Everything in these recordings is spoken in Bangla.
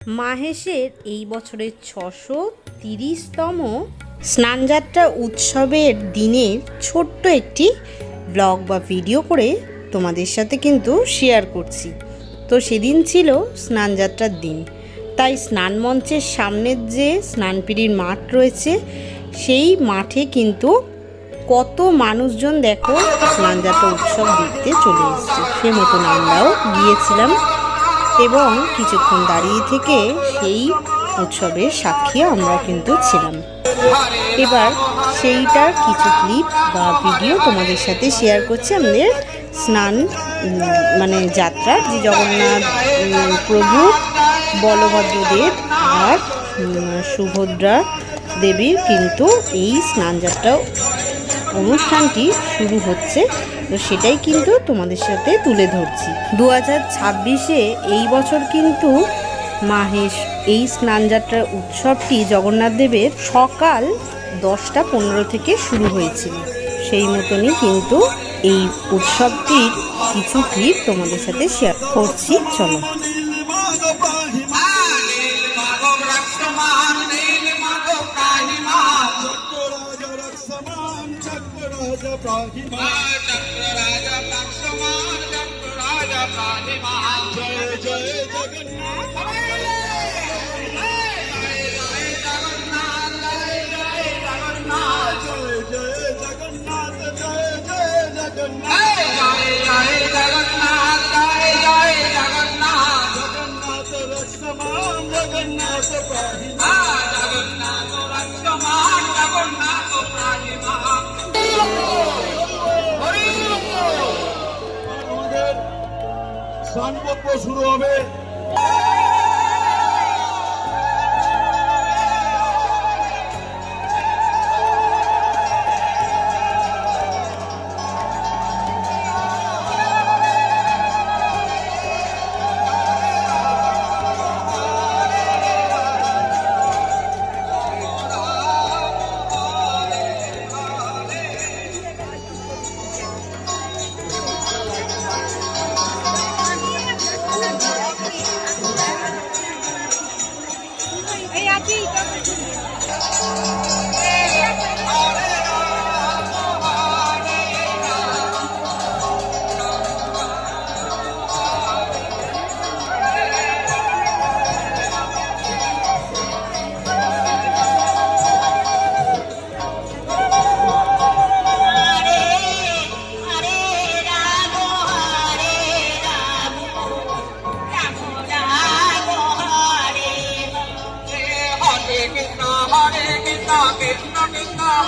মাহেশের এই বছরের 630তম স্নানযাত্রা উৎসবের দিনের ছোট্ট একটি ব্লগ বা ভিডিও করে তোমাদের সাথে কিন্তু শেয়ার করছি। তো সেদিন ছিল স্নানযাত্রার দিন, তাই স্নান মঞ্চের সামনের যে স্নানপিড়ির মাঠ রয়েছে সেই মাঠে কিন্তু কত মানুষজন দেখো স্নানযাত্রা উৎসব দেখতে চলে এসেছে। সে মতন আমরাও গিয়েছিলাম এবং কিছুক্ষণ দাঁড়িয়ে থেকে সেই উৎসবের সাক্ষী আমরা কিন্তু ছিলাম। এবার সেইটার কিছু ক্লিপ বা ভিডিও তোমাদের সাথে শেয়ার করছি। আমাদের স্নান যাত্রার যে জগন্নাথ প্রভু, বলভদ্রদেব আর সুভদ্রা দেবীর কিন্তু এই স্নানযাত্রা অনুষ্ঠানটি শুরু হচ্ছে, তো সেটাই কিন্তু তোমাদের সাথে তুলে ধরছি। 2026-এ এই বছর কিন্তু মাহেশ এই স্নানযাত্রার উৎসবটি জগন্নাথ দেবের সকাল 10:15 থেকে শুরু হয়েছিল। সেই মতনই কিন্তু এই উৎসবটির কিছু ক্লিপ তোমাদের সাথে শেয়ার করছি, চলো। স্নানপর্ব শুরু হবে।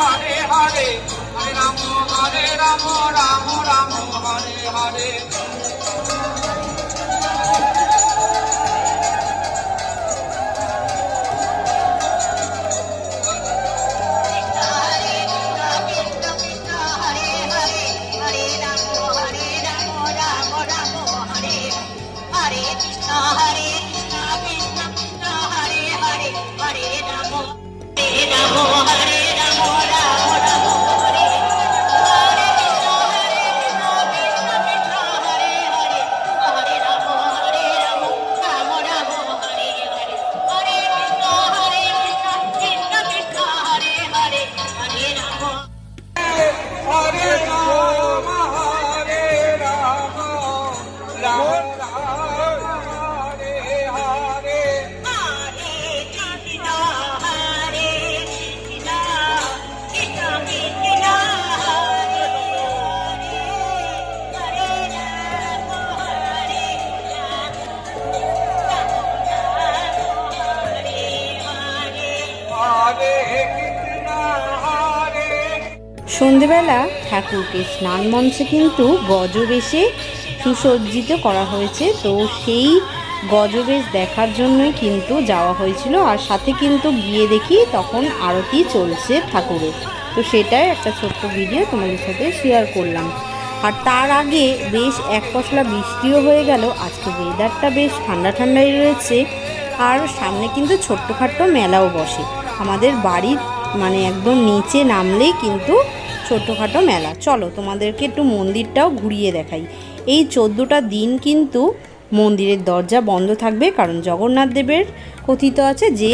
Hare Hare, Hare Ramo, Ramo Ramo, Hare Hare. সন্ধেবেলা ঠাকুরকে স্নান মঞ্চে কিন্তু গজবেশে সুসজ্জিত করা হয়েছে। তো সেই গজবেশ দেখার জন্যই কিন্তু যাওয়া হয়েছিল, আর সাথে কিন্তু গিয়ে দেখি তখন আরতি চলছে ঠাকুরের। তো সেটাই একটা ছোট্ট ভিডিও তোমাদের সাথে শেয়ার করলাম। আর তার আগে বেশ এক পশলা বৃষ্টিও হয়ে গেল। আজকে ওয়েদারটা বেশ ঠান্ডা ঠান্ডাই রয়েছে, আর সামনে কিন্তু ছোট্টখাট্টো মেলাও বসে। আমাদের বাড়ির একদম নিচে নামলেই কিন্তু ছোট্টখাটো মেলা। চলো তোমাদেরকে একটু মন্দিরটাও ঘুরিয়ে দেখাই। এই 14টা দিন কিন্তু মন্দিরের দরজা বন্ধ থাকবে, কারণ জগন্নাথ দেবের কথিত আছে যে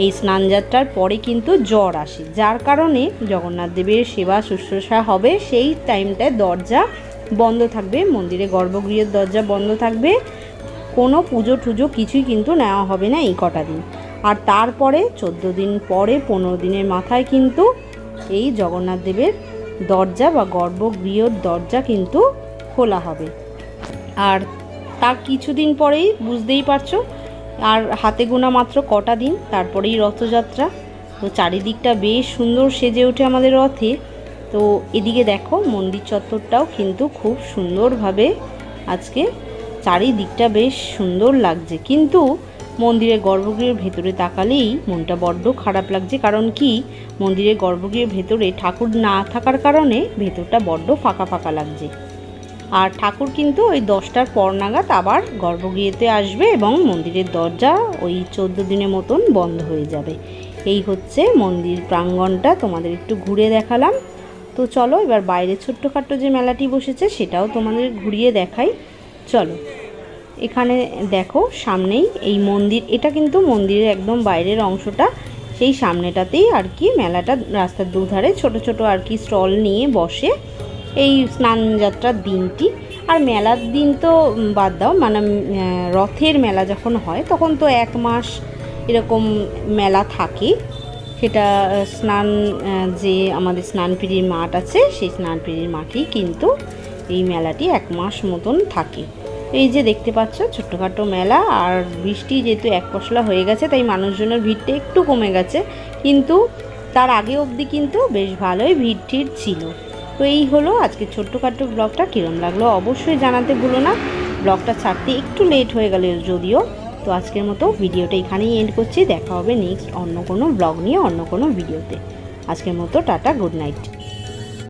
এই স্নানযাত্রার পরে কিন্তু জ্বর আসে, যার কারণে জগন্নাথ দেবের সেবা শুশ্রূষা হবে সেই টাইমটায় দরজা বন্ধ থাকবে, মন্দিরে গর্ভগৃহের দরজা বন্ধ থাকবে, কোনো পুজো টুজো কিছুই কিন্তু নেওয়া হবে না এই কটা দিন। আর তারপরে 14 দিন পরে 15 দিনের মাথায় কিন্তু এই জগন্নাথ দেবের দরজা বা গর্ভগৃহের দরজা কিন্তু খোলা হবে। আর তার কিছুদিন পরেই বুঝতেই পারছো, আর হাতে গোনা মাত্র কটা দিন তারপরেই রথযাত্রা। তো চারিদিকটা বেশ সুন্দর সেজে ওঠে আমাদের রথে। তো এদিকে দেখো মন্দির চত্বরটাও কিন্তু খুব সুন্দরভাবে আজকে চারিদিকটা বেশ সুন্দর লাগছে, কিন্তু মন্দিরের গর্ভগৃহের ভেতরে তাকালেই মনটা বড্ড খারাপ লাগছে। কারণ কি, মন্দিরের গর্ভগৃহের ভেতরে ঠাকুর না থাকার কারণে ভেতরটা বড্ড ফাঁকা ফাঁকা লাগছে। আর ঠাকুর কিন্তু ওই 10টার পর নাগাদ আবার গর্ভগৃহেতে আসবে এবং মন্দিরের দরজা ওই 14 দিনের মতন বন্ধ হয়ে যাবে। এই হচ্ছে মন্দির প্রাঙ্গণটা, তোমাদের একটু ঘুরে দেখালাম। তো চলো এবার বাইরে ছোট্টখাট্ট যে মেলাটি বসেছে সেটাও তোমাদের ঘুরিয়ে দেখাই। চলো, এখানে দেখো সামনেই এই মন্দির, এটা কিন্তু মন্দিরের একদম বাইরের অংশটা, সেই সামনেটাতেই আর কি মেলাটা রাস্তার দুধারে ছোট ছোট আর কি স্টল নিয়ে বসে এই স্নানযাত্রার দিনটি। আর মেলার দিন তো বাদ দাও, মানে রথের মেলা যখন হয় তখন তো 1 মাস এরকম মেলা থাকে। সেটা স্নান যে আমাদের স্নানপিড়ির মাঠ আছে সেই স্নানপিড়ির মাঠেই কিন্তু এই মেলাটি 1 মাস মতন থাকে। এই যে দেখতে পাচ্ছ ছোট্টখাটো মেলা, আর বৃষ্টি যেহেতু এক পশলা হয়ে গেছে তাই মানুষজনের ভিড়টা একটু কমে গেছে, কিন্তু তার আগে অবধি কিন্তু বেশ ভালোই ভিড় টিড় ছিল। তো এই হলো আজকে ছোট্টখাটো ব্লগটা, কীরকম লাগলো অবশ্যই জানাতে ভুলো না। ব্লগটা ছাড়তে একটু লেট হয়ে গেল যদিও। তো আজকের মতো ভিডিওটা এখানেই এন্ড করছি, দেখা হবে নেক্সট অন্য কোনো ব্লগ নিয়ে অন্য কোনো ভিডিওতে। আজকের মতো টাটা, গুড নাইট।